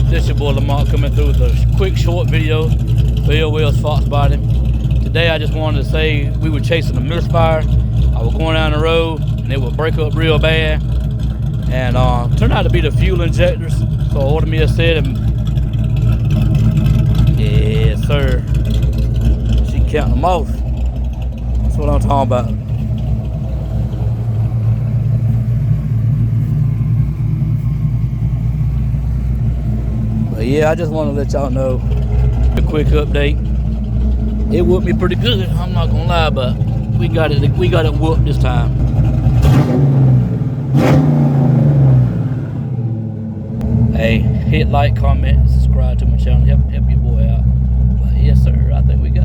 This your boy Lamont coming through with a quick short video for Ill Will's Foxbody. Today I just wanted to say we were chasing a misfire. I was going down the road and it would break up real bad. And turned out to be the fuel injectors. So I ordered me a set and yes sir. She counting them off. That's what I'm talking about. But yeah, I just want to let y'all know a quick update. It whooped me pretty good, I'm not gonna lie, but we got it whooped this time. Hey, hit like, comment, subscribe to my channel, help your boy out. But yes sir, I think we got